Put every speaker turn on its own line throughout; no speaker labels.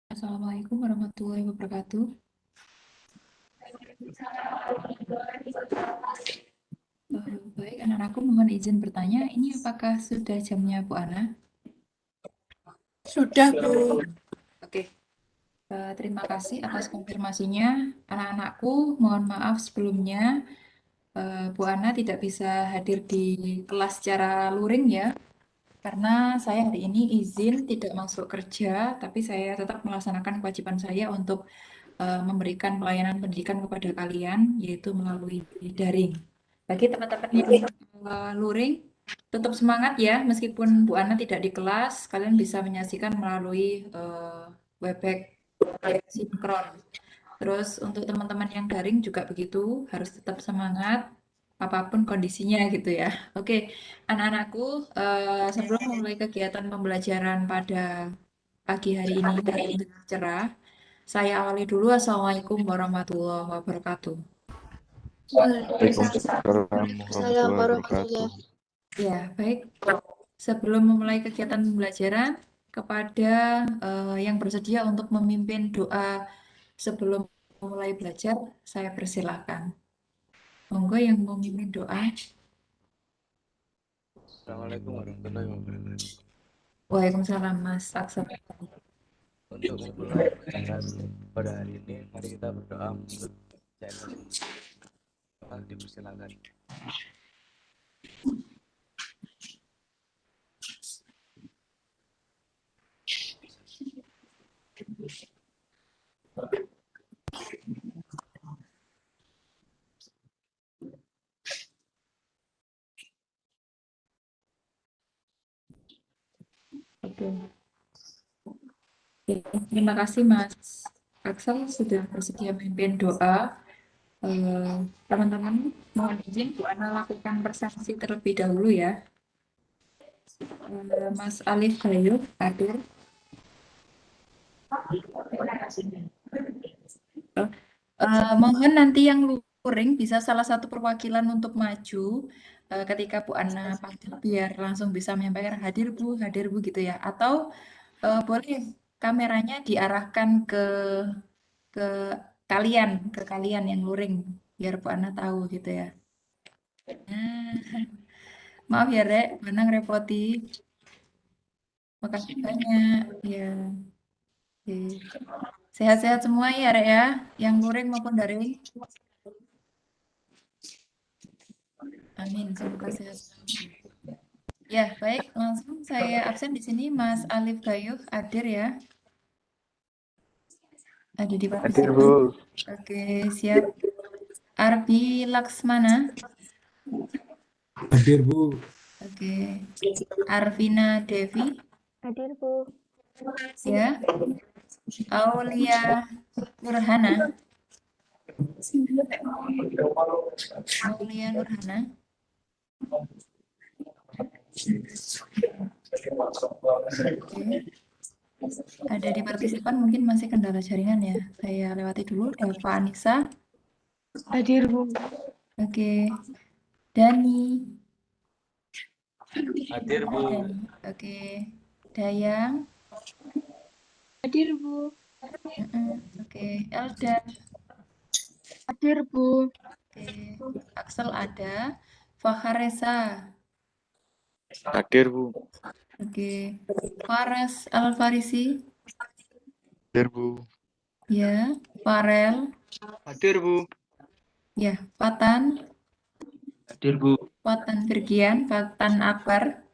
Assalamualaikum warahmatullahi wabarakatuh. Baik, anak-anakku mohon izin bertanya, ini apakah sudah jamnya Bu Ana?
Sudah, Bu.
Oke, terima kasih atas konfirmasinya. Anak-anakku, mohon maaf sebelumnya, Bu Ana tidak bisa hadir di kelas secara luring ya, karena saya hari ini izin tidak masuk kerja, tapi saya tetap melaksanakan kewajiban saya untuk memberikan pelayanan pendidikan kepada kalian, yaitu melalui daring. Bagi teman-teman yang luring, tetap semangat ya, meskipun Bu Ana tidak di kelas, kalian bisa menyaksikan melalui Webex sinkron. Terus untuk teman-teman yang daring juga begitu, harus tetap semangat apapun kondisinya gitu ya. Oke, anak-anakku, sebelum memulai kegiatan pembelajaran pada pagi hari ini dengan cerah, saya awali dulu. Assalamualaikum warahmatullahi wabarakatuh.
Waalaikumsalam warahmatullahi wabarakatuh.
Ya, baik. Sebelum memulai kegiatan pembelajaran, kepada yang bersedia untuk memimpin doa sebelum memulai belajar, saya persilakan. Monggo yang mau memimpin doa.
Assalamualaikum warahmatullahi wabarakatuh.
Waalaikumsalam, Mas Aksa.
Untuk memulai bacaan pada hari ini, mari kita berdoa menurut channel dipersilakan.
Oke. Oke, terima kasih Mas Aksel sudah bersedia memimpin doa. Teman-teman, mohon izin Bu Ana lakukan presentasi terlebih dahulu ya. Mas Alif Bayu hadir. Mohon nanti yang luring bisa salah satu perwakilan untuk maju ketika Bu Ana panggil biar langsung bisa menyampaikan hadir Bu gitu ya. Atau boleh kameranya diarahkan ke ke kalian yang luring biar Bu Ana tahu gitu ya. Nah, maaf ya Rek, Bu Ana ngerepoti. Makasih banyak. Ya, oke. Sehat-sehat semua ya Rek ya, yang luring maupun daring. Amin, semoga sehat selalu. Ya, baik. Langsung saya absen di sini. Mas Alif Gayuh hadir ya. Ada di
Hadir,
partisipan.
Bu.
Oke, siap. Arbi Laksmana.
Hadir, Bu.
Oke. Arvina Devi.
Hadir, Bu.
Ya. Aulia Nurhana. Aulia Nurhana. Oke. Ada di partisipan mungkin masih kendala jaringan ya. Saya lewati dulu. Eva Anissa.
Hadir, Bu.
Oke. Dani.
Hadir, Bu.
Dani. Oke. Dayang.
Hadir, Bu.
Oke. Elda.
Hadir, Bu.
Oke. Axel ada. Faharesa.
Hadir, Bu.
Oke. Faras Alfarisi.
Hadir, Bu.
Ya. Farel.
Hadir, Bu.
Ya. Fatan.
Hadir, Bu.
Fatan Firgian. Fatan Akbar.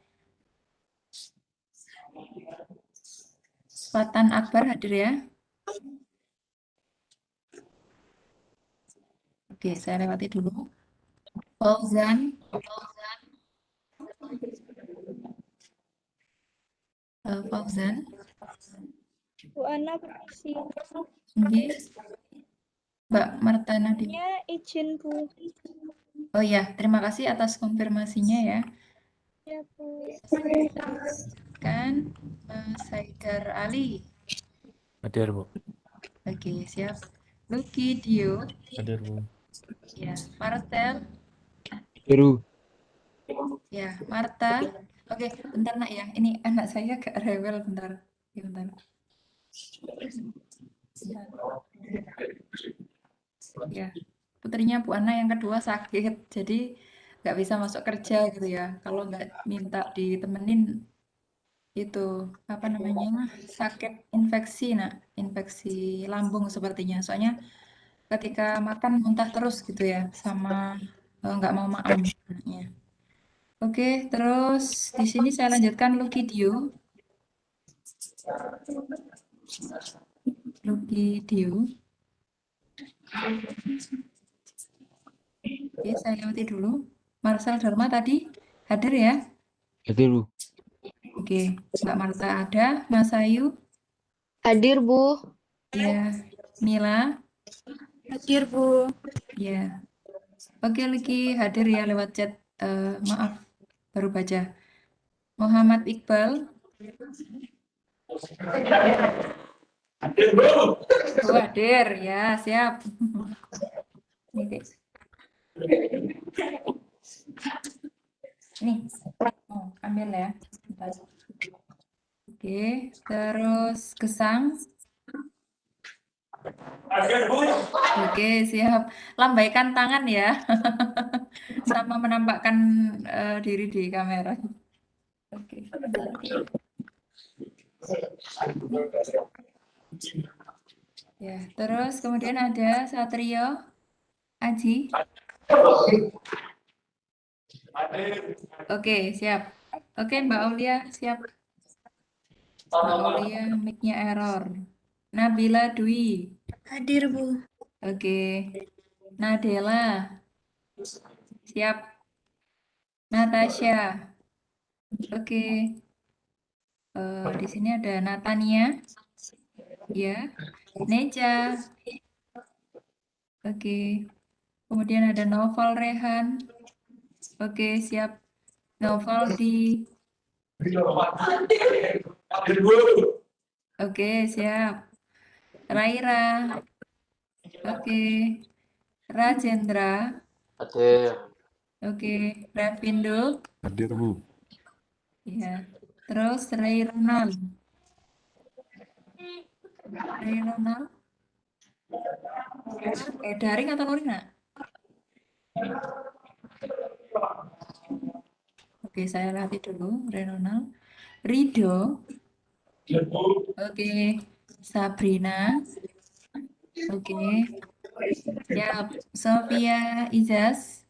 Fatan Akbar hadir ya. Oke, saya lewati dulu. Fauzan. Fauzan.
Bu Ana permisi.
Oke. Mbak Marta Nadim.
Ya, izin Bu.
Oh ya, terima kasih atas konfirmasinya ya.
Ya Bu.
Kan Mas Haidar Ali.
Hadir, Bu.
Oke, siap. Lucky Dio.
Hadir, Bu.
Ya, Martel.
Hadir, Bu.
Ya, Marta. Oke, bentar nak ya. Ini anak saya agak rewel bentar. Ya, bentar. Bentar. Ya, putrinya Bu Ana yang kedua sakit, jadi nggak bisa masuk kerja gitu ya. Kalau nggak minta ditemenin itu apa namanya sakit infeksi, nak infeksi lambung sepertinya. Soalnya ketika makan muntah terus gitu ya, sama nggak mau makan anaknya. Oke, terus di sini saya lanjutkan Lukidio. Lukidio. Oke, saya lewati dulu. Marcel Dharma tadi hadir ya.
Hadir, Bu.
Oke, Mbak Marta ada. Mas Ayu,
Hadir Bu.
ya. Mila,
Hadir Bu.
ya. Oke, Liki hadir ya lewat chat. Maaf, baru baca. Muhammad Iqbal, oh, hadir ya, siap. Oke. Nih, oh, ambil ya. Bentar. Oke, terus Gesang. Oke, siap. Lambaikan tangan ya. Sama menampakkan diri di kamera. Oke. Ya, terus kemudian ada Satrio Aji. Oke, siap. Oke, Mbak Aulia, siap. Mbak Aulia, mic-nya error. Nabila Dwi.
Hadir Bu.
Oke. Nadela, siap. Natasha. Oke. Di sini ada Natania. Ya. Neja. Oke. Kemudian ada Noval Rehan. Oke, siap. Novaldi. Oke, siap. Raira. Oke. Rajendra.
Hadir.
Oke. Ravindo.
Hadir, Bu.
Ya. Terus Ray Ronald. Ray Ronald. Daring atau luring, nak? Oke, saya latih dulu. Ray Ronald. Rido. Oke. Sabrina. Oke. Siap. Sofia Izas.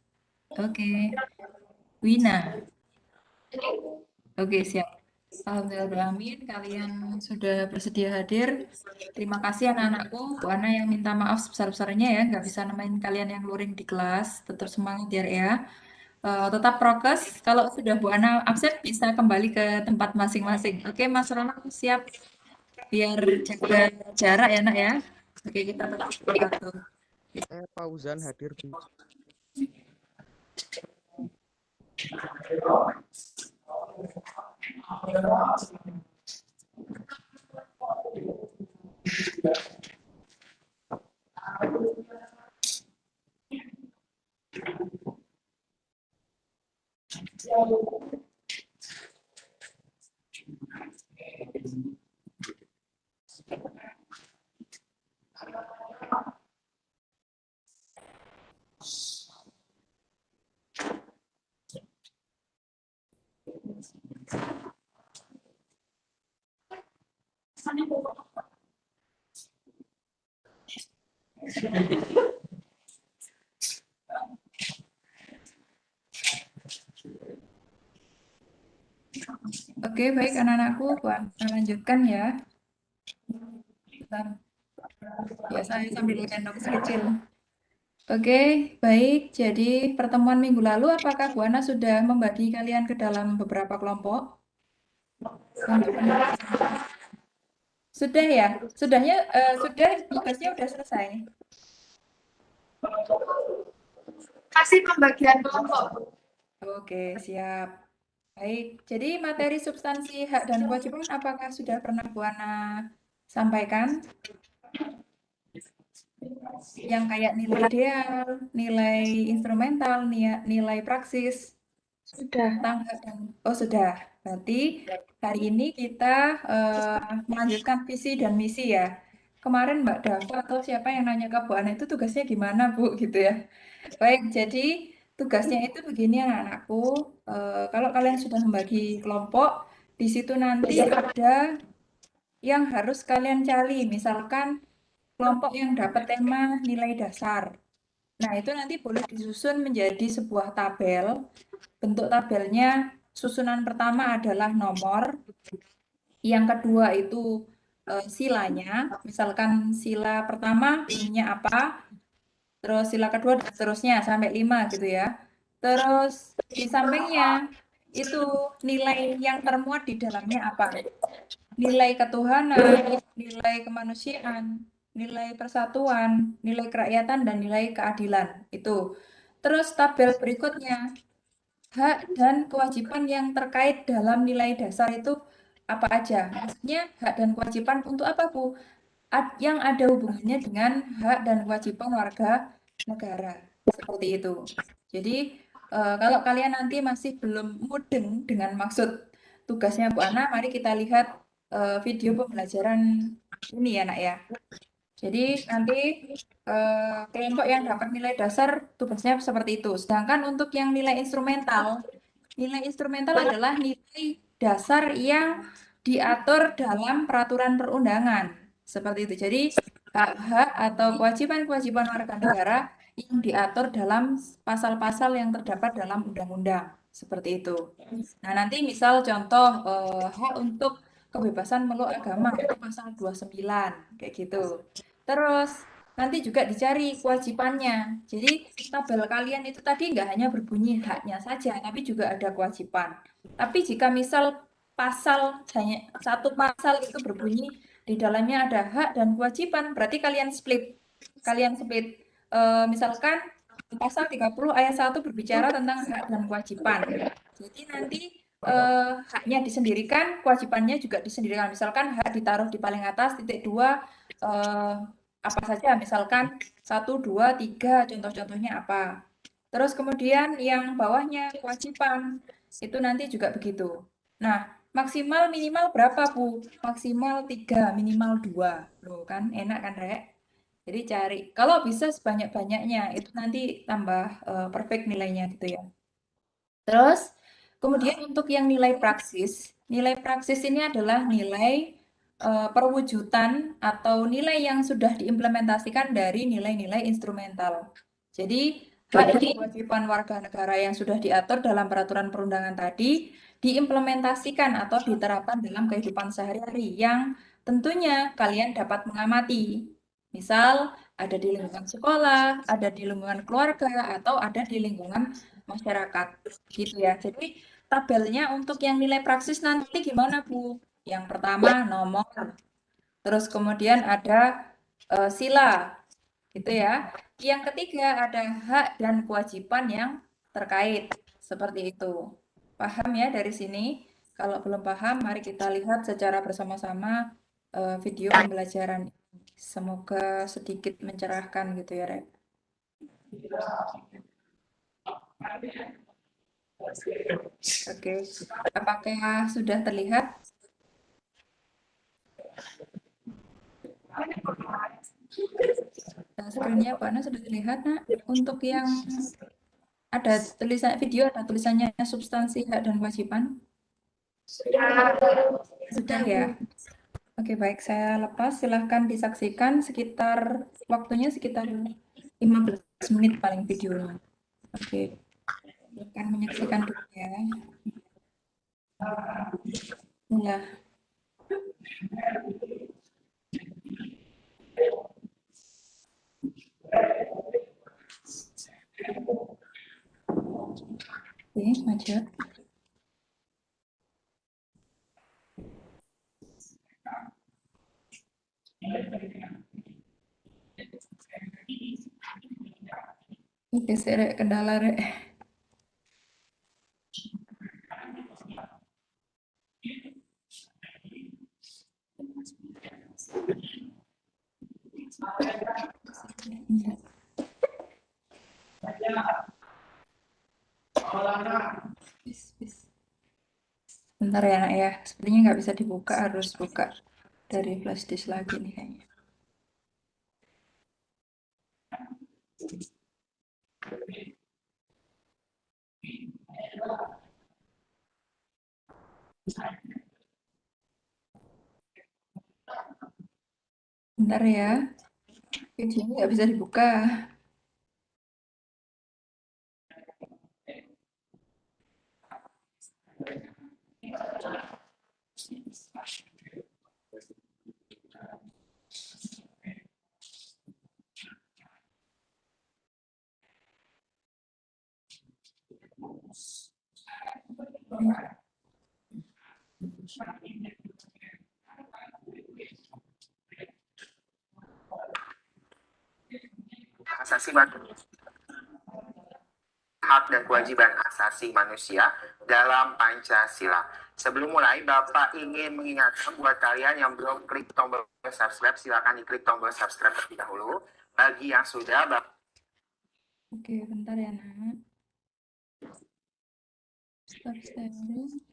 Oke. Wina. Oke, siap. Alhamdulillah, kalian sudah bersedia hadir. Terima kasih anak-anakku. Bu Ana yang minta maaf sebesar-besarnya ya, nggak bisa nemenin kalian yang luring di kelas. Tetap semangat ya. Tetap prokes. Kalau sudah Bu Ana absen, bisa kembali ke tempat masing-masing. Oke, Mas Ronald siap. Biar jaga jarak ya, nak ya. Oke, kita tetap atur.
Fauzan hadir, Bu.
Oke, baik anak-anakku, saya lanjutkan ya. Bentar. Ya, saya sambil gendong si kecil. Oke, baik. Jadi pertemuan minggu lalu, apakah Bu Ana sudah membagi kalian ke dalam beberapa kelompok? Sudah ya? Sudah tugasnya sudah selesai.
Kasih pembagian kelompok.
Oke, siap. Baik, jadi materi substansi hak dan kewajiban apakah sudah pernah Bu Ana sampaikan? Yang kayak nilai ideal, nilai instrumental, nilai praksis.
Sudah.
Tentang hak dan sudah. Berarti hari ini kita melanjutkan visi dan misi ya. Kemarin Mbak Dava atau siapa yang nanya ke Bu Ana itu tugasnya gimana Bu gitu ya. Baik, jadi tugasnya itu begini anak-anakku. Kalau kalian sudah membagi kelompok, di situ nanti ada yang harus kalian cari. Misalkan kelompok yang dapat tema nilai dasar. Nah, itu nanti boleh disusun menjadi sebuah tabel. Bentuk tabelnya, susunan pertama adalah nomor, yang kedua itu silanya, misalkan sila pertama bunyinya apa, terus sila kedua dan seterusnya sampai 5 gitu ya. Terus di sampingnya itu nilai yang termuat di dalamnya apa? Nilai ketuhanan, nilai kemanusiaan, nilai persatuan, nilai kerakyatan, dan nilai keadilan. Itu. Terus tabel berikutnya, hak dan kewajiban yang terkait dalam nilai dasar itu apa aja? Maksudnya hak dan kewajiban untuk apa, Bu? Yang ada hubungannya dengan hak dan kewajiban warga negara. Seperti itu. Jadi, kalau kalian nanti masih belum mudeng dengan maksud tugasnya Bu Ana, mari kita lihat video pembelajaran ini ya, Nak ya. Jadi nanti kelompok yang dapat nilai dasar tugasnya seperti itu. Sedangkan untuk yang nilai instrumental adalah nilai dasar yang diatur dalam peraturan perundangan. Seperti itu. Jadi hak-hak atau kewajiban-kewajiban warga negara yang diatur dalam pasal-pasal yang terdapat dalam undang-undang. Seperti itu. Nah, nanti misal contoh hak untuk kebebasan meluk agama itu pasal 29 kayak gitu. Terus nanti juga dicari kewajibannya. Jadi tabel kalian itu tadi nggak hanya berbunyi haknya saja, tapi juga ada kewajiban. Tapi jika misal pasal hanya satu pasal itu berbunyi di dalamnya ada hak dan kewajiban, berarti kalian split. Kalian split. Misalkan pasal 30 ayat 1 berbicara tentang hak dan kewajiban. Jadi nanti haknya disendirikan, kewajibannya juga disendirikan. Misalkan hak ditaruh di paling atas, titik 2 apa saja, misalkan 1, 2, 3, contoh-contohnya apa. Terus kemudian yang bawahnya kewajiban, itu nanti juga begitu. Nah, maksimal minimal berapa, Bu? Maksimal 3, minimal 2. Loh kan, enak kan, Rek? Jadi cari, kalau bisa sebanyak-banyaknya, itu nanti tambah perfect nilainya gitu ya. Terus, kemudian untuk yang nilai praksis ini adalah nilai perwujudan atau nilai yang sudah diimplementasikan dari nilai-nilai instrumental. Jadi, hak dan kewajiban warga negara yang sudah diatur dalam peraturan perundangan tadi diimplementasikan atau diterapkan dalam kehidupan sehari-hari yang tentunya kalian dapat mengamati. Misal, ada di lingkungan sekolah, ada di lingkungan keluarga, atau ada di lingkungan masyarakat. Gitu ya. Jadi, tabelnya untuk yang nilai praksis nanti gimana, Bu? Yang pertama nomor, terus kemudian ada sila, gitu ya. Yang ketiga ada hak dan kewajiban yang terkait, seperti itu. Paham ya dari sini? Kalau belum paham, mari kita lihat secara bersama-sama video pembelajaran. Semoga sedikit mencerahkan gitu ya, Rek. Oke, apakah sudah terlihat? Nah, screen-nya Pak Ana sudah terlihat, Nak. Untuk yang ada tulisan video, ada tulisannya substansi hak dan kewajiban. Sudah ya. Oke, baik, saya lepas. Silahkan disaksikan waktunya sekitar 15 menit paling videonya. Oke, silahkan menyaksikan dulu ya. Ya, oke, maju. Oke, saya kendala, Rek. Bentar ya, Nak ya. Sepertinya nggak bisa dibuka, harus buka dari flash disk lagi nih kayaknya. Bentar ya, videonya nggak bisa dibuka.
Asasi manusia, hak dan kewajiban asasi manusia dalam Pancasila. Sebelum mulai, Bapak ingin mengingatkan buat kalian yang belum klik tombol subscribe, silakan diklik tombol subscribe terlebih dahulu. Bagi yang sudah, Bapak.
Oke, bentar ya, Nak. Stop sharing.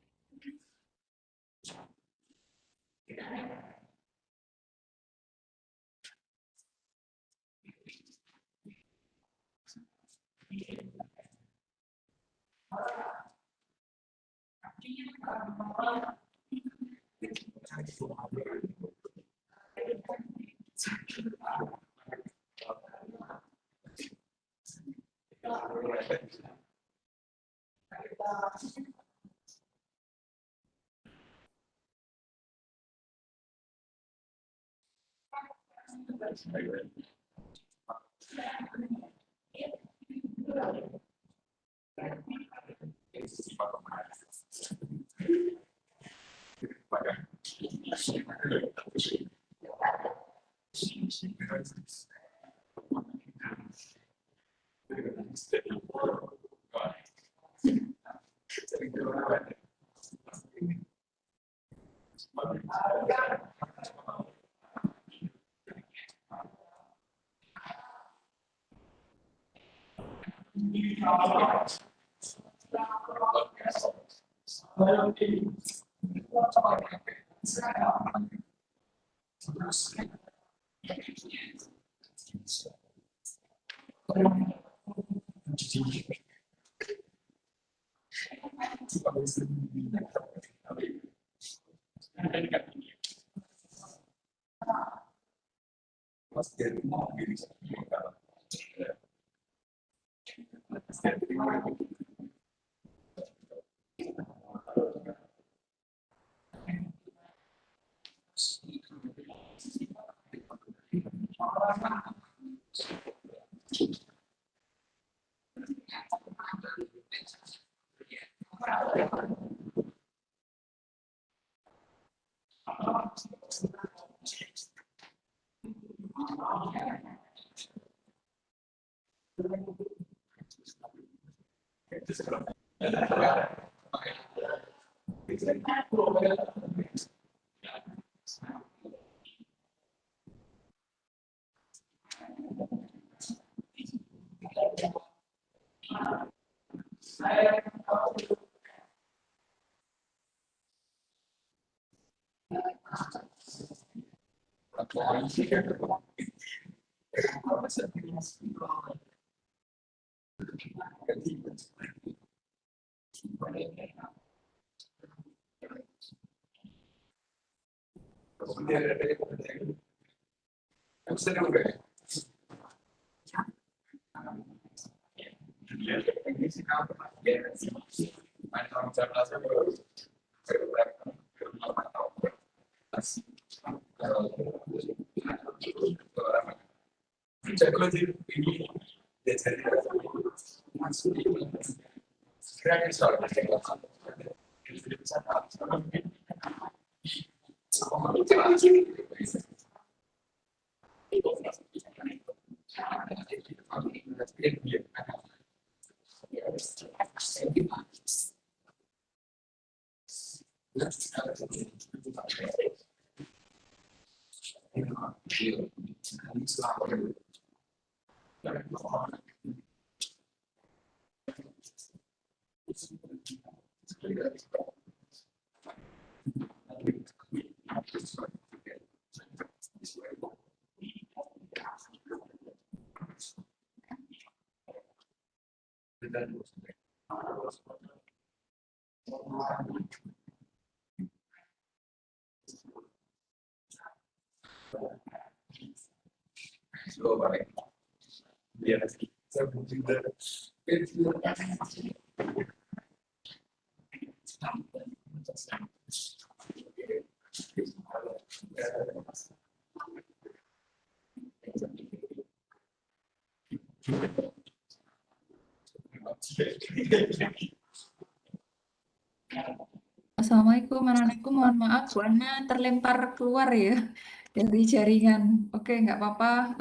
Assalamualaikum anak-anakku, mohon maaf Bu Ana terlempar keluar ya dari jaringan. Oke, nggak apa-apa.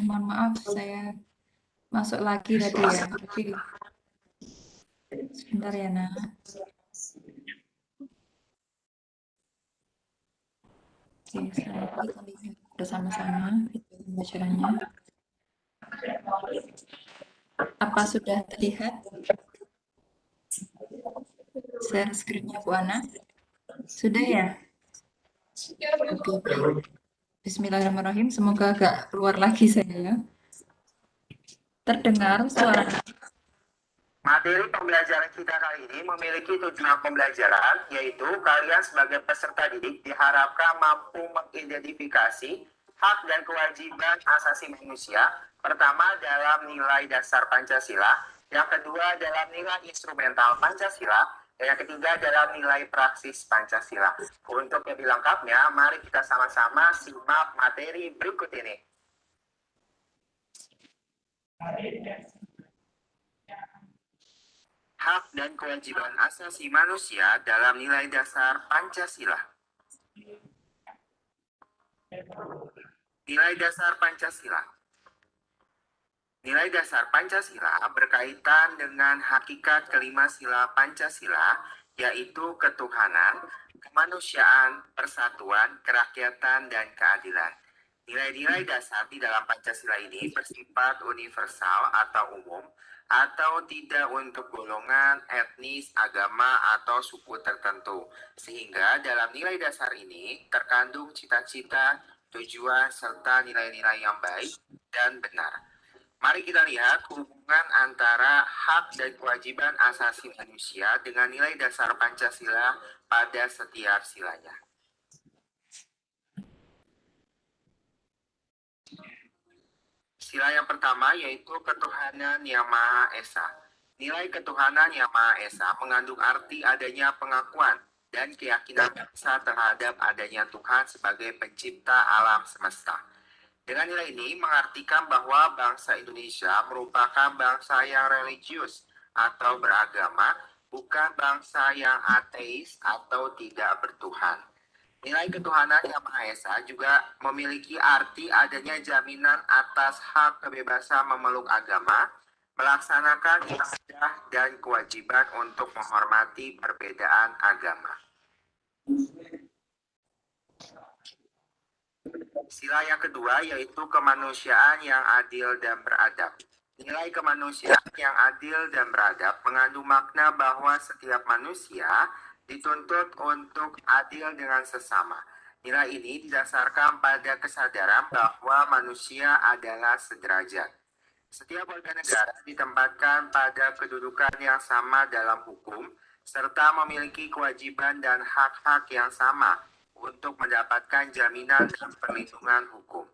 Mohon maaf saya masuk lagi tadi ya. Oke, sebentar ya nak. Oke, selanjutnya kita lihat bersama-sama video pembelajarannya. Apa sudah terlihat share screen-nya Bu Ana? Sudah ya? Oke, baik. Bismillahirrahmanirrahim. Semoga agak keluar lagi saya. Terdengar suara.
Materi pembelajaran kita kali ini memiliki tujuan pembelajaran, yaitu kalian sebagai peserta didik diharapkan mampu mengidentifikasi hak dan kewajiban asasi manusia, pertama dalam nilai dasar Pancasila, yang kedua dalam nilai instrumental Pancasila, dan yang ketiga dalam nilai praksis Pancasila. Untuk lebih lengkapnya, mari kita sama-sama simak materi berikut ini. Hak dan kewajiban asasi manusia dalam nilai dasar Pancasila. Nilai dasar Pancasila. Nilai dasar Pancasila berkaitan dengan hakikat kelima sila Pancasila, yaitu ketuhanan, kemanusiaan, persatuan, kerakyatan, dan keadilan. Nilai-nilai dasar di dalam Pancasila ini bersifat universal atau umum, atau tidak untuk golongan, etnis, agama, atau suku tertentu. Sehingga dalam nilai dasar ini terkandung cita-cita, tujuan, serta nilai-nilai yang baik dan benar. Mari kita lihat hubungan antara hak dan kewajiban asasi manusia dengan nilai dasar Pancasila pada setiap silanya. Sila yang pertama yaitu ketuhanan yang Maha Esa. Nilai ketuhanan yang Maha Esa mengandung arti adanya pengakuan dan keyakinan bangsa terhadap adanya Tuhan sebagai pencipta alam semesta. Dengan nilai ini mengartikan bahwa bangsa Indonesia merupakan bangsa yang religius atau beragama, bukan bangsa yang ateis atau tidak bertuhan. Nilai ketuhanan yang Maha Esa juga memiliki arti adanya jaminan atas hak kebebasan memeluk agama, melaksanakan ibadah, dan kewajiban untuk menghormati perbedaan agama. Sila yang kedua yaitu kemanusiaan yang adil dan beradab. Nilai kemanusiaan yang adil dan beradab mengandung makna bahwa setiap manusia dituntut untuk adil dengan sesama. Nilai ini didasarkan pada kesadaran bahwa manusia adalah sederajat. Setiap warga negara ditempatkan pada kedudukan yang sama dalam hukum, serta memiliki kewajiban dan hak-hak yang sama untuk mendapatkan jaminan dan perlindungan hukum.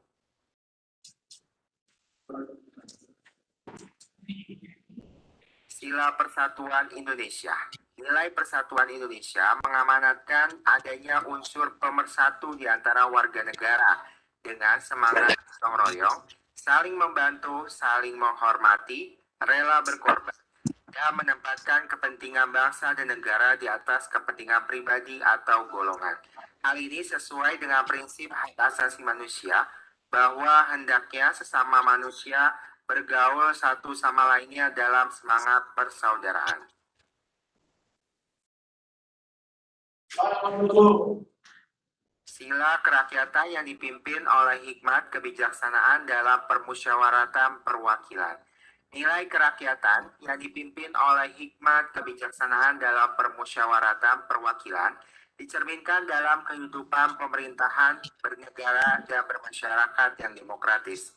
Sila Persatuan Indonesia. Nilai Persatuan Indonesia mengamanatkan adanya unsur pemersatu di antara warga negara dengan semangat gotong royong, saling membantu, saling menghormati, rela berkorban, dan menempatkan kepentingan bangsa dan negara di atas kepentingan pribadi atau golongan. Hal ini sesuai dengan prinsip hak asasi manusia bahwa hendaknya sesama manusia bergaul satu sama lainnya dalam semangat persaudaraan. Sila kerakyatan yang dipimpin oleh hikmat kebijaksanaan dalam permusyawaratan perwakilan. Nilai kerakyatan yang dipimpin oleh hikmat kebijaksanaan dalam permusyawaratan perwakilan dicerminkan dalam kehidupan pemerintahan, bernegara, dan bermasyarakat yang demokratis.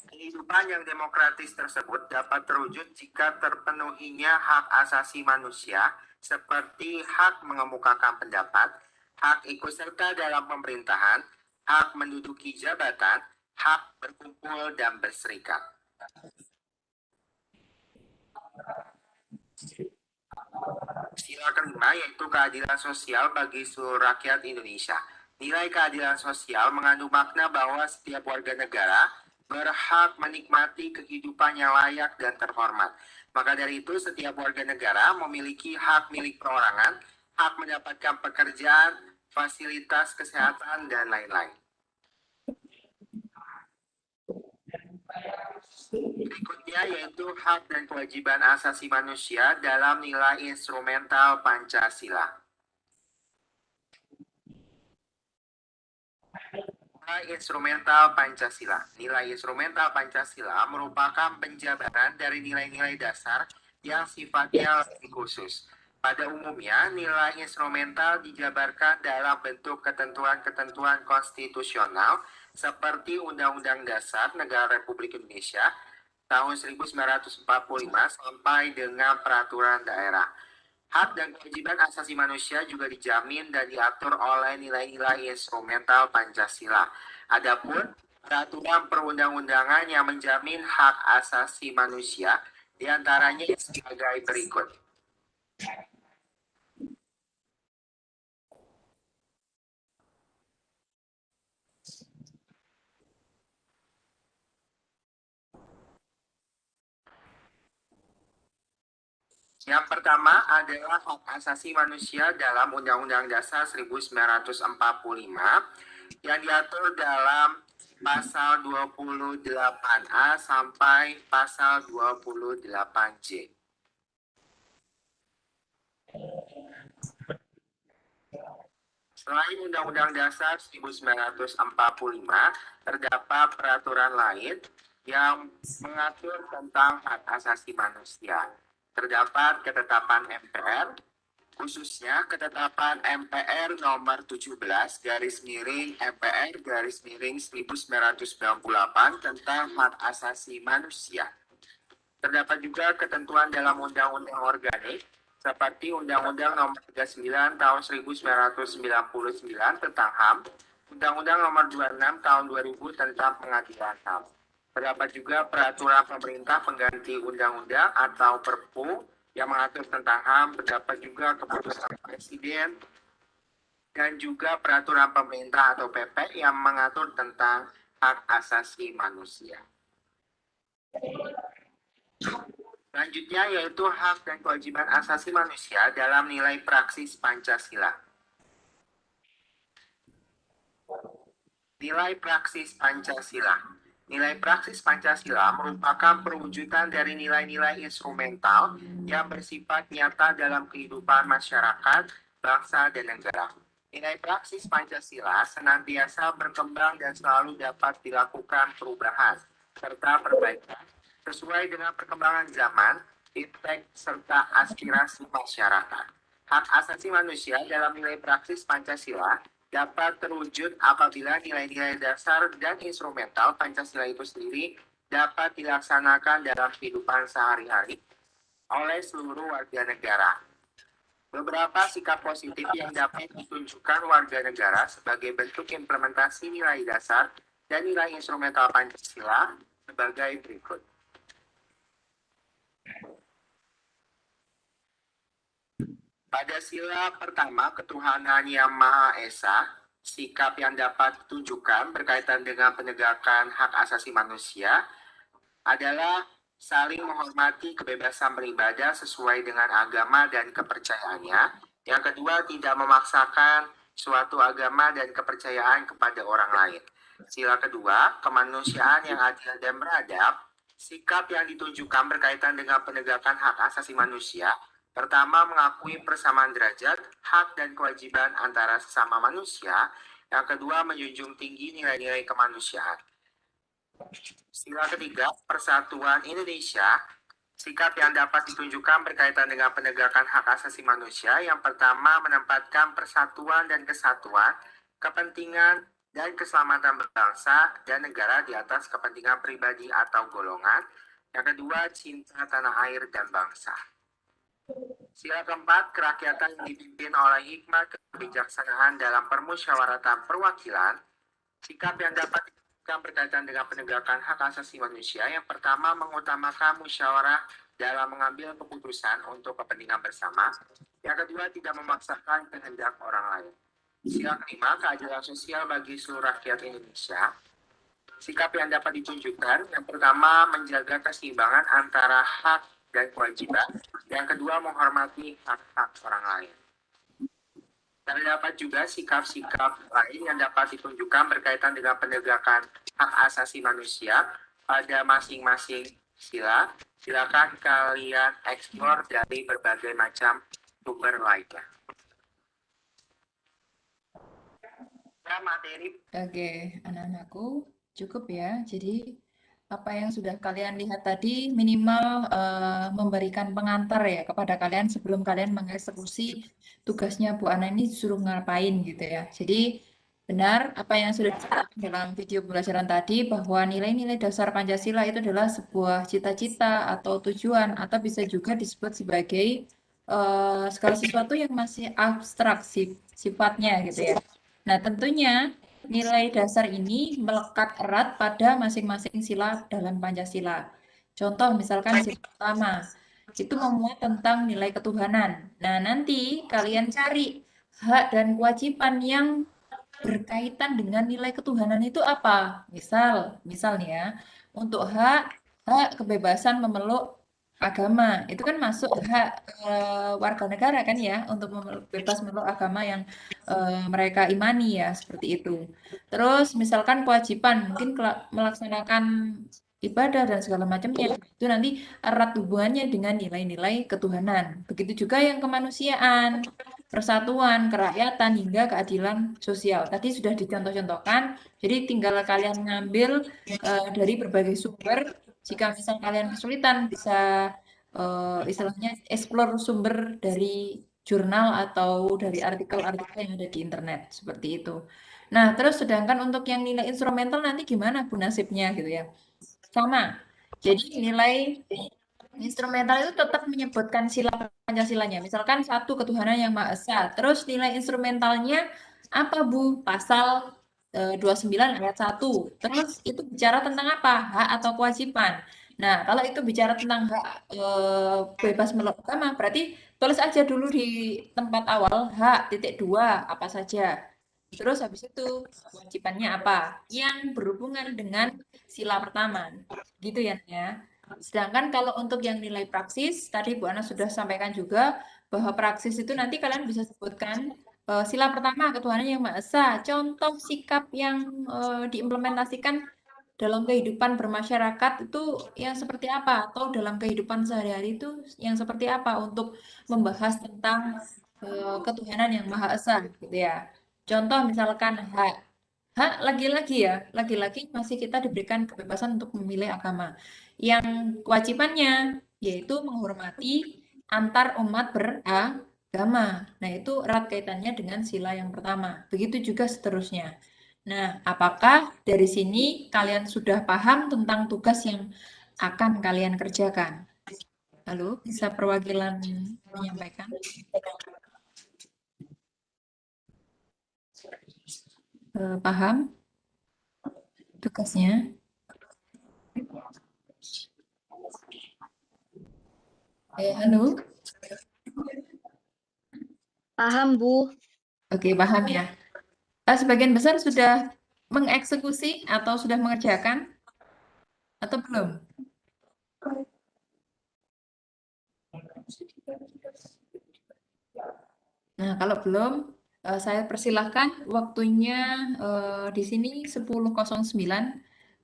Kehidupan yang demokratis tersebut dapat terwujud jika terpenuhinya hak asasi manusia seperti hak mengemukakan pendapat, hak ikut serta dalam pemerintahan, hak menduduki jabatan, hak berkumpul dan berserikat. Sila kelima yaitu keadilan sosial bagi seluruh rakyat Indonesia. Nilai keadilan sosial mengandung makna bahwa setiap warga negara berhak menikmati kehidupan yang layak dan terhormat. Maka dari itu, setiap warga negara memiliki hak milik perorangan, hak mendapatkan pekerjaan, fasilitas kesehatan, dan lain-lain. Berikutnya yaitu hak dan kewajiban asasi manusia dalam nilai instrumental Pancasila. Nilai instrumental Pancasila. Nilai instrumental Pancasila merupakan penjabaran dari nilai-nilai dasar yang sifatnya lebih khusus. Pada umumnya, nilai instrumental dijabarkan dalam bentuk ketentuan-ketentuan konstitusional seperti Undang-Undang Dasar Negara Republik Indonesia tahun 1945 sampai dengan peraturan daerah. Hak dan kewajiban asasi manusia juga dijamin dan diatur oleh nilai-nilai instrumental Pancasila. Adapun peraturan perundang-undangan yang menjamin hak asasi manusia diantaranya sebagai berikut. Yang pertama adalah hak asasi manusia dalam Undang-Undang Dasar 1945 yang diatur dalam pasal 28A sampai pasal 28J. Selain Undang-Undang Dasar 1945, terdapat peraturan lain yang mengatur tentang hak asasi manusia. Terdapat ketetapan MPR, khususnya ketetapan MPR nomor 17 garis miring MPR garis miring 1998 tentang hak asasi manusia. Terdapat juga ketentuan dalam undang-undang organik seperti Undang-Undang nomor 39 tahun 1999 tentang HAM, Undang-Undang nomor 26 tahun 2000 tentang pengadilan HAM. Terdapat juga peraturan pemerintah pengganti undang-undang atau Perpu yang mengatur tentang HAM. Terdapat juga keputusan Presiden dan juga peraturan pemerintah atau PP yang mengatur tentang hak asasi manusia. Selanjutnya yaitu hak dan kewajiban asasi manusia dalam nilai praksis Pancasila. Nilai praksis Pancasila. Nilai praksis Pancasila merupakan perwujudan dari nilai-nilai instrumental yang bersifat nyata dalam kehidupan masyarakat, bangsa, dan negara. Nilai praksis Pancasila senantiasa berkembang dan selalu dapat dilakukan perubahan serta perbaikan sesuai dengan perkembangan zaman, impact, serta aspirasi masyarakat. Hak asasi manusia dalam nilai praksis Pancasila dapat terwujud apabila nilai-nilai dasar dan instrumental Pancasila itu sendiri dapat dilaksanakan dalam kehidupan sehari-hari oleh seluruh warga negara. Beberapa sikap positif yang dapat ditunjukkan warga negara sebagai bentuk implementasi nilai dasar dan nilai instrumental Pancasila sebagai berikut. Pada sila pertama, ketuhanan yang Maha Esa, sikap yang dapat ditunjukkan berkaitan dengan penegakan hak asasi manusia adalah saling menghormati kebebasan beribadah sesuai dengan agama dan kepercayaannya. Yang kedua, tidak memaksakan suatu agama dan kepercayaan kepada orang lain. Sila kedua, kemanusiaan yang adil dan beradab, sikap yang ditunjukkan berkaitan dengan penegakan hak asasi manusia. Pertama, mengakui persamaan derajat, hak dan kewajiban antara sesama manusia. Yang kedua, menjunjung tinggi nilai-nilai kemanusiaan. Sila ketiga, persatuan Indonesia, sikap yang dapat ditunjukkan berkaitan dengan penegakan hak asasi manusia. Yang pertama, menempatkan persatuan dan kesatuan, kepentingan dan keselamatan bangsa dan negara di atas kepentingan pribadi atau golongan. Yang kedua, cinta tanah air dan bangsa. Sila keempat, kerakyatan yang dipimpin oleh hikmat kebijaksanaan dalam permusyawaratan perwakilan, sikap yang dapat berkaitan dengan penegakan hak asasi manusia. Yang pertama, mengutamakan musyawarah dalam mengambil keputusan untuk kepentingan bersama. Yang kedua, tidak memaksakan kehendak orang lain. Sila kelima, keadilan sosial bagi seluruh rakyat Indonesia. Sikap yang dapat ditunjukkan, yang pertama, menjaga keseimbangan antara hak dan kewajiban. Yang kedua, menghormati hak-hak orang lain. Terdapat juga sikap-sikap lain yang dapat ditunjukkan berkaitan dengan penegakan hak asasi manusia pada masing-masing sila. Silakan kalian eksplor dari berbagai macam sumber lainnya. Ya, materi.
Oke, anak-anakku cukup ya. Jadi apa yang sudah kalian lihat tadi minimal memberikan pengantar ya kepada kalian sebelum kalian mengeksekusi tugasnya Bu Ana ini disuruh ngapain gitu ya. Jadi benar apa yang sudah disampaikan dalam video pembelajaran tadi bahwa nilai-nilai dasar Pancasila itu adalah sebuah cita-cita atau tujuan atau bisa juga disebut sebagai segala sesuatu yang masih abstrak sifatnya gitu ya. Nah, tentunya nilai dasar ini melekat erat pada masing-masing sila dalam Pancasila. Contoh misalkan sila pertama, itu memuat tentang nilai ketuhanan. Nah, nanti kalian cari hak dan kewajiban yang berkaitan dengan nilai ketuhanan itu apa? Misal nih ya, untuk hak kebebasan memeluk agama itu kan masuk hak warga negara kan ya untuk bebas memeluk agama yang mereka imani ya seperti itu. Terus misalkan kewajiban mungkin melaksanakan ibadah dan segala macamnya itu nanti erat hubungannya dengan nilai-nilai ketuhanan. Begitu juga yang kemanusiaan, persatuan, kerakyatan hingga keadilan sosial. Tadi sudah dicontoh-contohkan. Jadi tinggal kalian ngambil dari berbagai sumber. Jika misal kalian kesulitan bisa istilahnya explore sumber dari jurnal atau dari artikel-artikel yang ada di internet seperti itu. Nah, terus sedangkan untuk yang nilai instrumental nanti gimana Bu nasibnya gitu ya? Sama. Jadi nilai instrumental itu tetap menyebutkan sila Pancasilanya. Misalkan satu ketuhanan yang Maha Esa. Terus nilai instrumentalnya apa Bu? Pasal 29 ayat 1. Terus itu bicara tentang apa? Hak atau kewajiban. Nah, kalau itu bicara tentang hak bebas memeluk agama, berarti tulis aja dulu di tempat awal hak titik 2 apa saja. Terus habis itu kewajibannya apa? Yang berhubungan dengan sila pertama. Gitu ya, ya. Sedangkan kalau untuk yang nilai praksis, tadi Bu Ana sudah sampaikan juga bahwa praksis itu nanti kalian bisa sebutkan sila pertama ketuhanan yang Maha Esa. Contoh sikap yang diimplementasikan dalam kehidupan bermasyarakat itu yang seperti apa? Atau dalam kehidupan sehari-hari itu yang seperti apa untuk membahas tentang ketuhanan yang Maha Esa gitu ya. Contoh misalkan hak lagi-lagi masih kita diberikan kebebasan untuk memilih agama. Yang kewajibannya yaitu menghormati antar umat beragama. Nah, itu erat kaitannya dengan sila yang pertama. Begitu juga seterusnya. Nah, apakah dari sini kalian sudah paham tentang tugas yang akan kalian kerjakan? Halo, bisa perwakilan menyampaikan? Paham tugasnya? Halo?
Paham, Bu.
Oke, paham ya. Sebagian besar sudah mengeksekusi atau sudah mengerjakan atau belum? Nah, kalau belum, saya persilahkan waktunya di sini 10.09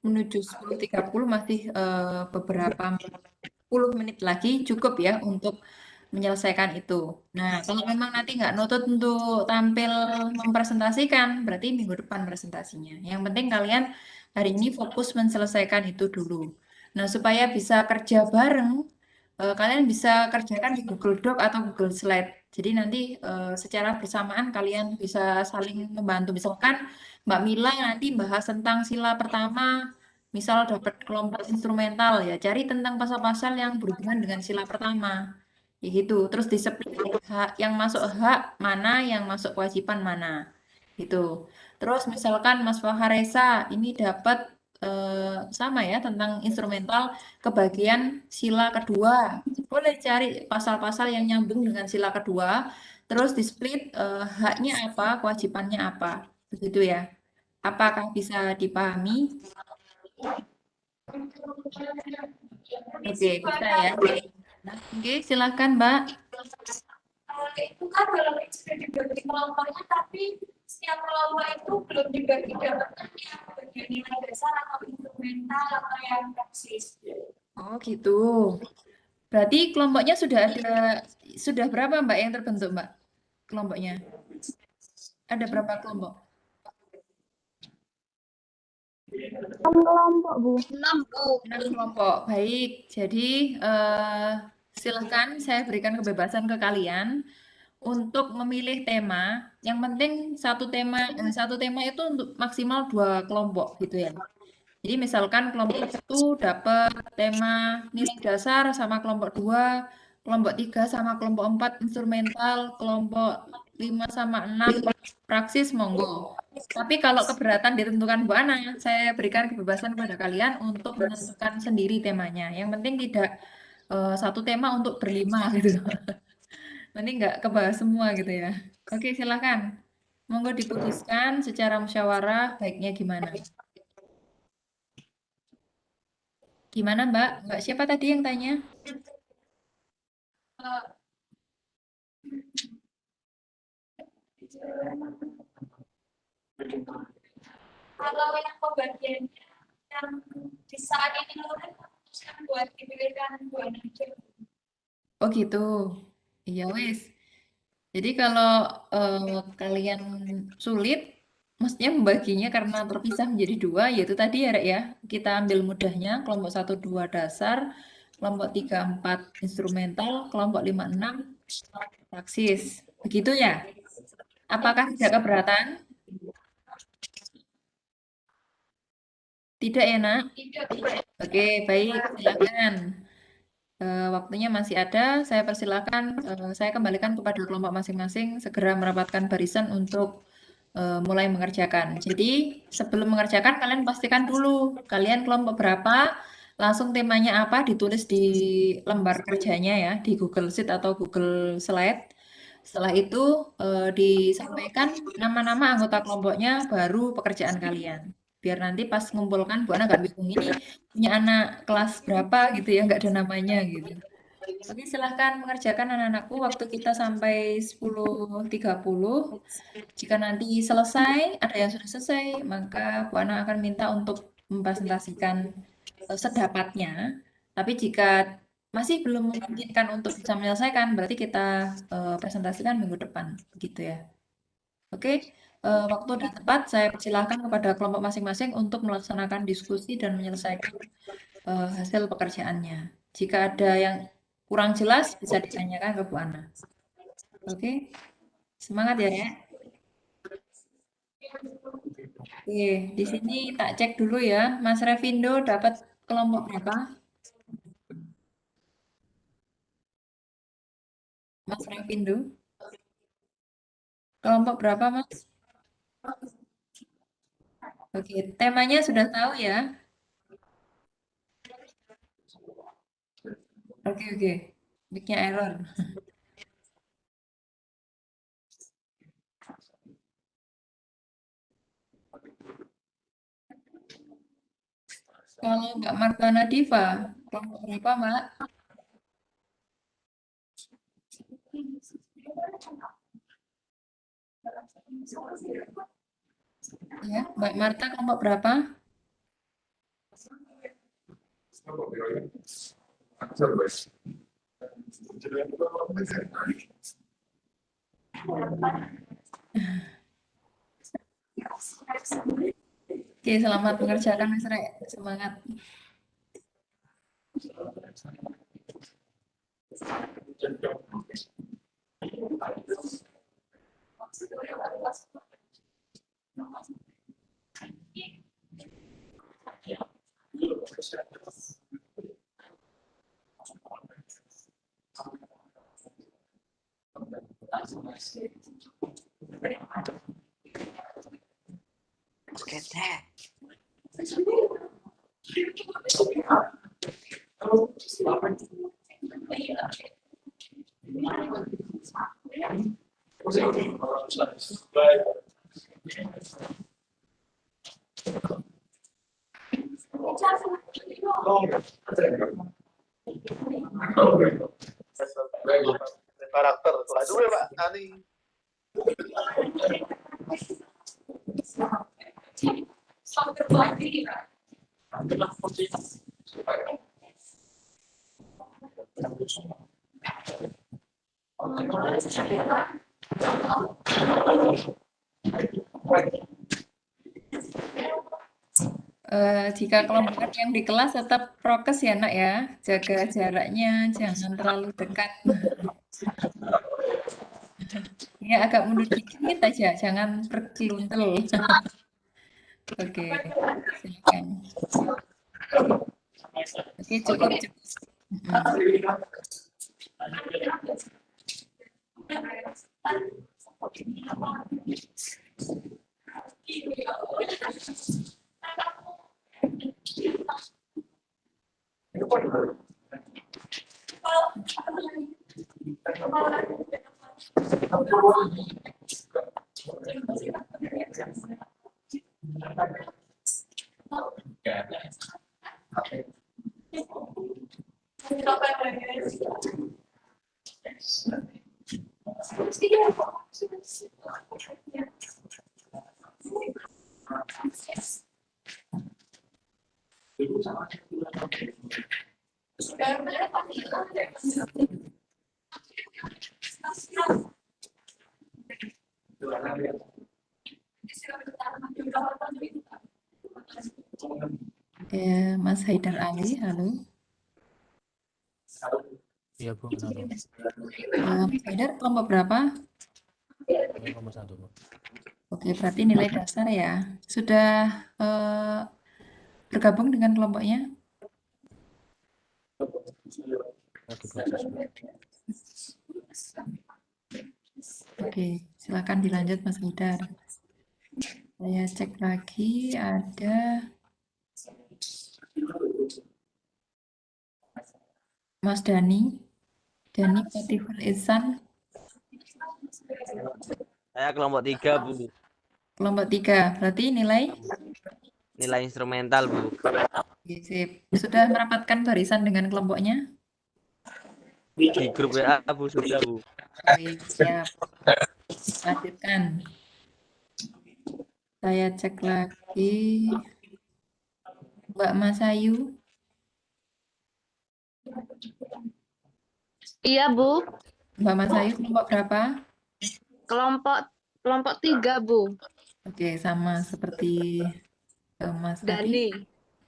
menuju 10.30 masih beberapa puluh menit lagi cukup ya untuk menyelesaikan itu. Nah, kalau memang nanti nggak nutut untuk tampil mempresentasikan, berarti minggu depan presentasinya. Yang penting kalian hari ini fokus menyelesaikan itu dulu. Nah, supaya bisa kerja bareng, kalian bisa kerjakan di Google Doc atau Google Slide. Jadi nanti secara bersamaan kalian bisa saling membantu. Misalkan Mbak Mila nanti bahas tentang sila pertama, misal dapat kelompok instrumental ya, cari tentang pasal-pasal yang berhubungan dengan sila pertama. Ya gitu. Terus di split hak yang masuk hak mana, yang masuk kewajiban mana. Gitu. Terus misalkan Mas Faharesa ini dapat sama ya tentang instrumental kebagian sila kedua. Boleh cari pasal-pasal yang nyambung dengan sila kedua. Terus di split haknya apa, kewajibannya apa. Begitu ya. Apakah bisa dipahami? Oke, bisa ya. Nah, oke, silakan Mbak.
Itu kan kalau sudah dibagi kelompoknya, tapi setiap kelompok itu belum dibagi dapatkan yang bagian nilai dasar atau instrumental atau yang praksis.
Oh gitu. Berarti kelompoknya sudah berapa Mbak yang terbentuk Mbak? Kelompoknya. Ada berapa kelompok?
6, Bu.
6 kelompok. Baik. Jadi silahkan saya berikan kebebasan ke kalian untuk memilih tema. Yang penting satu tema itu untuk maksimal 2 kelompok gitu ya. Jadi misalkan kelompok 1 dapat tema nilai dasar sama kelompok 2, kelompok 3 sama kelompok 4 instrumental, kelompok 5 sama 6 praksis monggo. Tapi kalau keberatan ditentukan Bu Ana, saya berikan kebebasan kepada kalian untuk menentukan sendiri temanya. Yang penting tidak satu tema untuk berlima gitu. Nanti nggak kebahas semua gitu ya. Oke, silakan. Monggo diputuskan secara musyawarah baiknya gimana. Gimana Mbak? Mbak siapa tadi yang tanya?
Kalau yang pembagiannya yang di saat ini Loren memutuskan buat dipilihkan dua aja.
Oh gitu. Iya wes. Jadi kalau kalian sulit, maksudnya membaginya karena terpisah menjadi 2, yaitu tadi ya Rek ya. Kita ambil mudahnya, kelompok 1, 2 dasar, kelompok 3, 4 instrumental, kelompok 5, 6 praksis. Begitu ya? Apakah tidak keberatan? Tidak ya nak?
Tidak.
Oke, baik. Silakan. Waktunya masih ada, saya persilakan, saya kembalikan kepada kelompok masing-masing segera merapatkan barisan untuk mulai mengerjakan. Jadi sebelum mengerjakan kalian pastikan dulu kalian kelompok berapa, langsung temanya apa ditulis di lembar kerjanya ya di Google Sheet atau Google Slide. Setelah itu disampaikan nama-nama anggota kelompoknya baru pekerjaan kalian. Biar nanti pas ngumpulkan Bu Ana nggak bingung ini punya anak kelas berapa gitu ya nggak ada namanya gitu. Oke, silahkan mengerjakan anak-anakku. Waktu kita sampai 10.30. Jika nanti selesai, ada yang sudah selesai, maka Bu Ana akan minta untuk mempresentasikan sedapatnya. Tapi jika masih belum memungkinkan untuk bisa menyelesaikan, berarti kita presentasikan minggu depan, begitu ya. Oke, waktu sudah tepat, saya persilahkan kepada kelompok masing-masing untuk melaksanakan diskusi dan menyelesaikan hasil pekerjaannya. Jika ada yang kurang jelas, bisa ditanyakan ke Bu Ana. Oke, semangat ya, ya. Oke, di sini tak cek dulu ya. Mas Revindo dapat kelompok berapa? Mas Revindo? Kelompok berapa, Mas? Oke, temanya sudah tahu ya? Oke. Mic-nya error. Kalau Mbak Martana Diva, kelompok berapa, Mbak? Ya, Mbak Marta kelompok berapa? Oke, selamat mengerjakan, Mas Rek. Semangat.
Karakter lah dulu Pak Ani.
Jika kelompokan yang di kelas tetap prokes ya, Nak ya. Jaga jaraknya, jangan terlalu dekat. Ya, agak mundur dikit aja, jangan bergeluntel. Oke, silakan. Oke, cukup. Mas Haidar Ali, halo.
Iya Bu, kenapa?
Mas Haidar kelompok berapa?
Nomor 1 Bu.
Oke, berarti nilai dasar ya. Sudah bergabung dengan kelompoknya?
Lagi proses Bu.
Oke, silakan dilanjut Mas Haidar. Saya cek lagi ada Mas Dani Fatiful Ihsan,
Saya kelompok 3 Bu.
kelompok 3. Berarti nilai?
Nilai instrumental Bu.
Oke, sip. Sudah merapatkan barisan dengan kelompoknya?
Di grup WA Bu sudah Bu.
Oke, siap. Lanjutkan. Saya cek lagi. Mbak Masayu,
Iya, Bu.
Mbak Masayu kelompok berapa?
Kelompok 3, Bu.
Oke, sama seperti Mas tadi.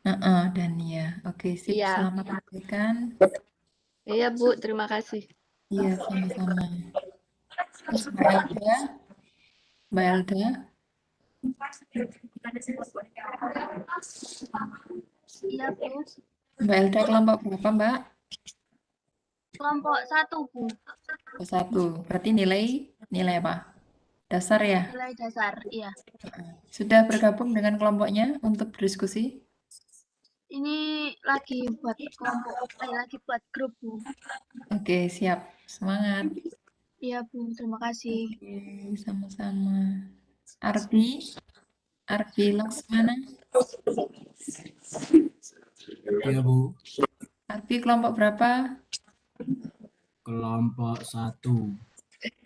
Dani.
Dani ya. Oke, sip.
Iya.
Selamat mengerjakan.
Iya, Bu. Terima kasih.
Iya, sama-sama. Terus Mbak Elda. Mbak Elda.
Iya, Bu.
Mbak Elda kelompok berapa, Mbak?
Kelompok 1, Bu.
Kelompok 1. Berarti nilai apa? dasar ya?
Nilai dasar, iya.
Sudah bergabung dengan kelompoknya untuk berdiskusi?
Ini lagi buat kelompok, lagi buat grup, Bu.
Oke, siap. Semangat.
Iya, Bu. Terima kasih.
Oke, sama-sama. Ardi, Ardi Laksmana.
Iya, Bu.
Ardi kelompok berapa?
Kelompok 1.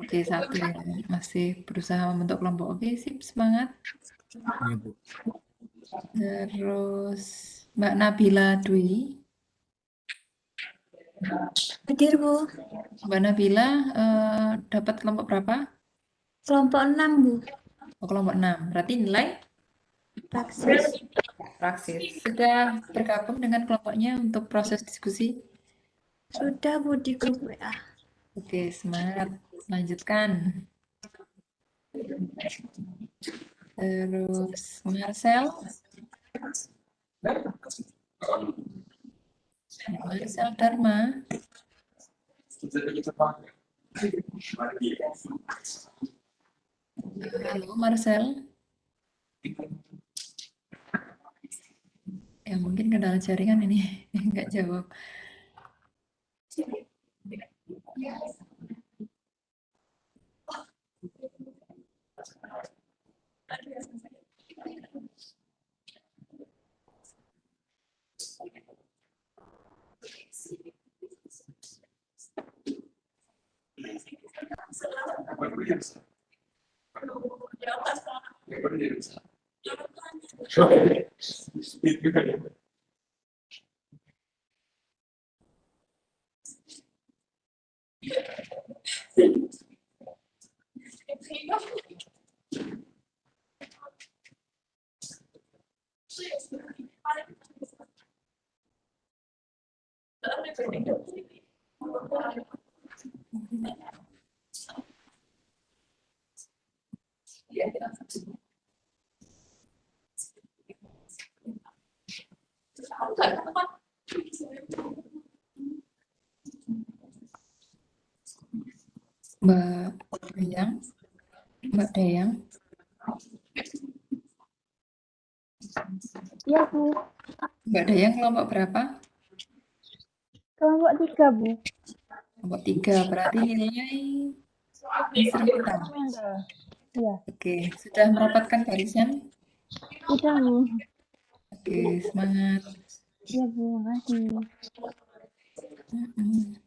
Oke, 1 ya. Masih berusaha membentuk kelompok. Oke, sip. Semangat.
Iya, Bu.
Terus Mbak Nabila Dwi.
Hadir, Bu.
Mbak Nabila dapat kelompok berapa?
Kelompok 6, Bu.
Oh, kelompok 6. Berarti nilai
Praksis.
praksis. Sudah bergabung dengan kelompoknya untuk proses diskusi?
Sudah, Bu, di grup WA.
Oke, semangat. Lanjutkan. Terus Marcel. Marcel Dharma. Halo Marcel. Ya mungkin kendala jaringan ini nggak jawab. Mbak Dayang, Mbak Dayang,
Iya, Bu.
Mbak Dayang kelompok berapa?
Kelompok 3, Bu.
Kelompok 3, berarti nilai instrumental.
Iya.
Oke, sudah merapatkan barisan?
Udah, Bu.
Oke, semangat.
Iya, Bu. Makasih.
Mm-mm.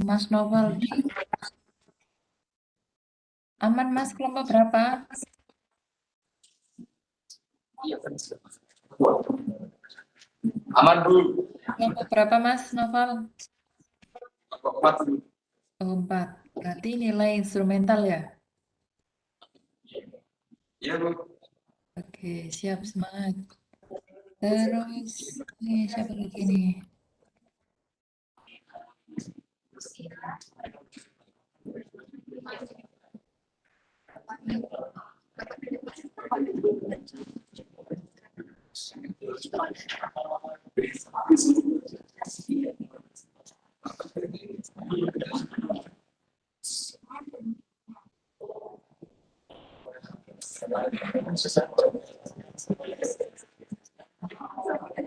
Mas Noval, aman Mas, kelompok berapa?
Aman, Bu.
Kelompok berapa Mas Noval?
Kelompok 4, Bu.
Oh, 4. Berarti nilai instrumental ya?
Iya, Bu.
Oke, siap, semangat. Terus, nih siapa lagi nih?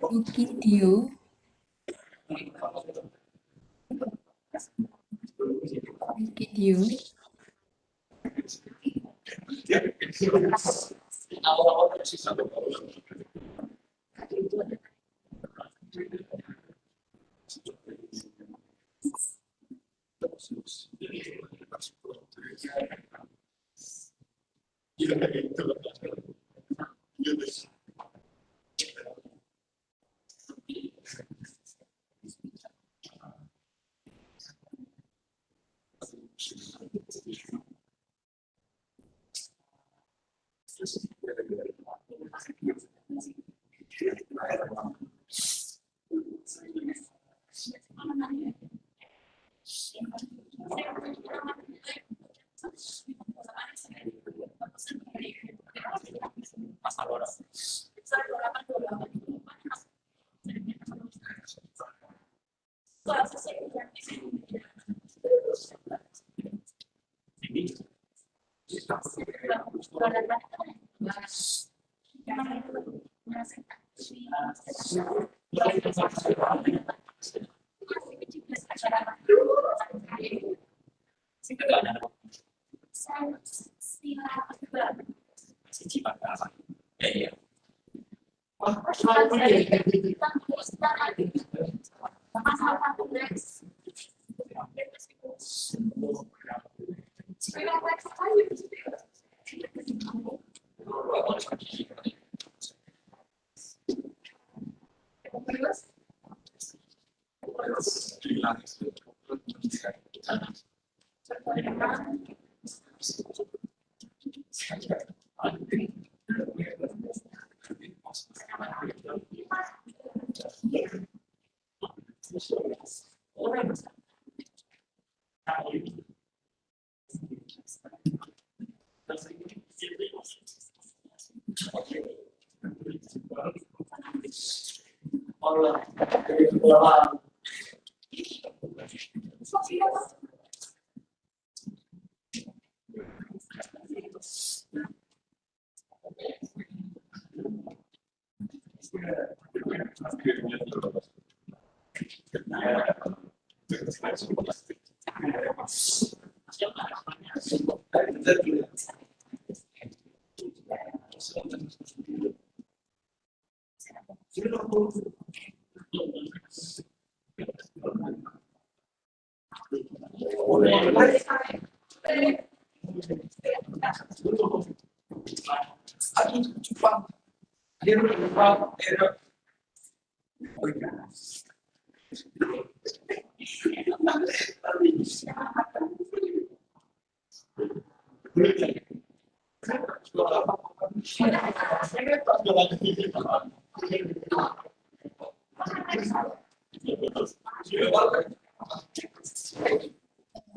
Lukidio. Lukidio.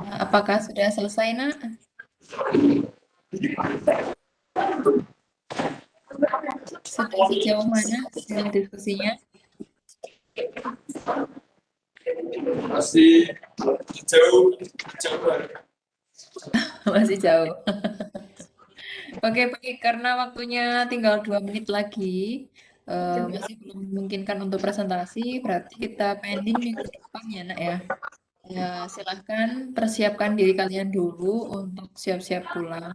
Apakah sudah selesai, Nak? Sudah sejauh mana hasil diskusinya?
Masih jauh.
Masih jauh. Oke, baik. Karena waktunya tinggal 2 menit lagi, masih belum memungkinkan untuk presentasi, berarti kita pending minggu depan ya, Nak ya. Ya, silahkan persiapkan diri kalian dulu untuk siap-siap pulang.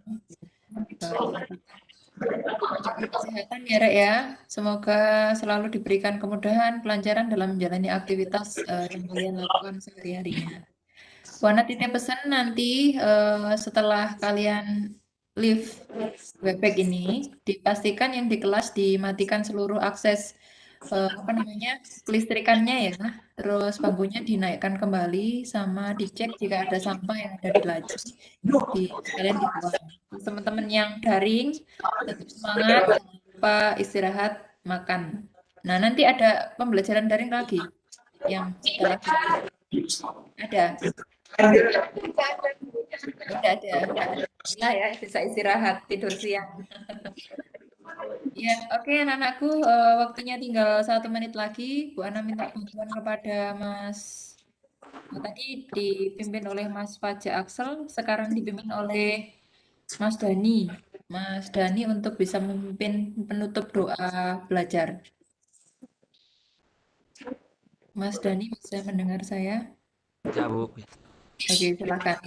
Jaga kesehatan ya, Rek ya. Semoga selalu diberikan kemudahan, kelancaran dalam menjalani aktivitas yang kalian lakukan sehari-harinya. Bu Ana titip pesan nanti setelah kalian leave Webex ini, dipastikan yang di kelas dimatikan seluruh akses kelistrikannya ya. Terus bangkunya dinaikkan kembali sama dicek jika ada sampah yang ada di laci sekalian dibuang. Terus teman-teman yang daring tetap semangat, jangan lupa istirahat, makan. Nah, nanti ada pembelajaran daring lagi yang setelah ada. Enggak ada. Nah ya, bisa istirahat, tidur siang. Ya, oke anak-anakku, waktunya tinggal 1 menit lagi. Bu Ana minta bantuan kepada Mas. Tadi dipimpin oleh Mas Fajar Axel, sekarang dipimpin oleh Mas Dani. Mas Dani untuk bisa memimpin penutup doa belajar. Mas Dani bisa mendengar saya?
Ya, Bu.
Oke, silakan.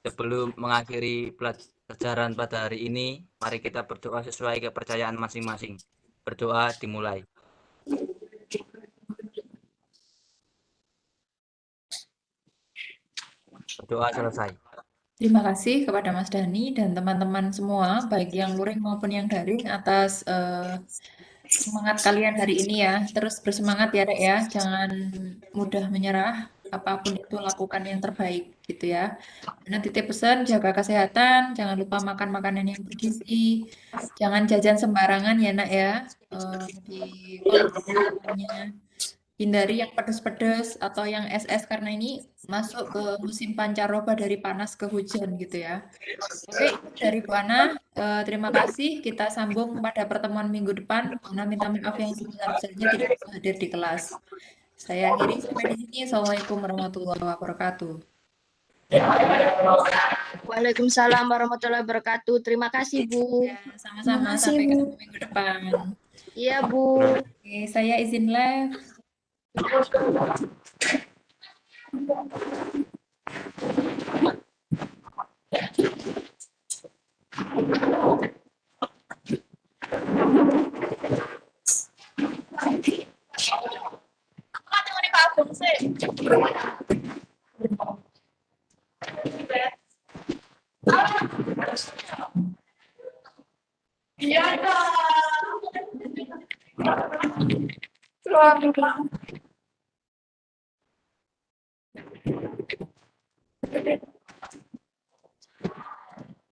Sebelum mengakhiri pelajaran pada hari ini, mari kita berdoa sesuai kepercayaan masing-masing. Berdoa dimulai. Berdoa selesai.
Terima kasih kepada Mas Dani dan teman-teman semua, baik yang luring maupun yang daring, atas semangat kalian hari ini ya. Terus bersemangat ya, Dek ya. Jangan mudah menyerah. Apapun itu lakukan yang terbaik gitu ya. Nanti titip pesan, jaga kesehatan, jangan lupa makan makanan yang bergizi, jangan jajan sembarangan ya nak ya. Di kontrolnya. Hindari yang pedas-pedas atau yang es-es karena ini masuk ke musim pancaroba dari panas ke hujan gitu ya. Oke, itu dari Bu Ana. Terima kasih. Kita sambung pada pertemuan minggu depan. Bu Ana minta maaf yang sebesar-besarnya tidak bisa hadir di kelas. Saya akhiri sampai di sini. Assalamualaikum warahmatullahi wabarakatuh.
Waalaikumsalam warahmatullahi wabarakatuh. Terima kasih, Bu.
Ya, sama-sama.
Terima kasih,
Sampai
Bu.
ketemu minggu depan.
Iya, Bu.
Oke, saya izin live.
Iya.